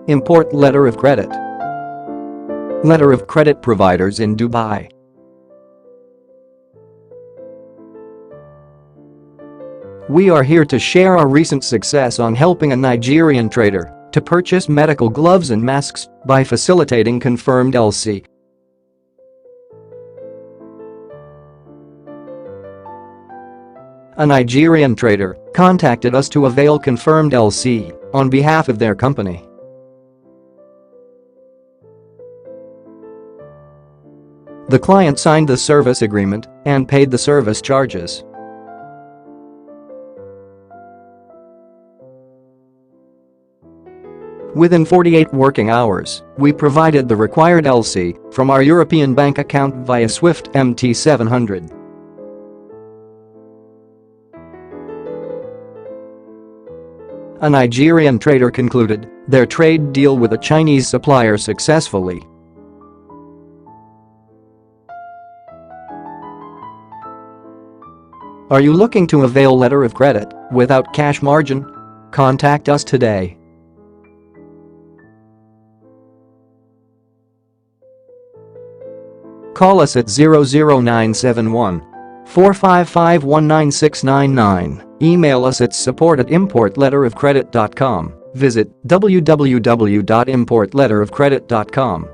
Import letter of credit. Letter of credit providers in Dubai. We are here to share our recent success on helping a Nigerian trader to purchase medical gloves and masks by facilitating confirmed LC. A Nigerian trader contacted us to avail confirmed LC on behalf of their company. The client signed the service agreement and paid the service charges. Within 48 working hours, we provided the required LC from our European bank account via SWIFT MT700. A Nigerian trader concluded their trade deal with a Chinese supplier successfully. Are you looking to avail letter of credit without cash margin? Contact us today. Call us at 00971 455 19699. Email us at support@importletterofcredit.com. Visit www.importletterofcredit.com.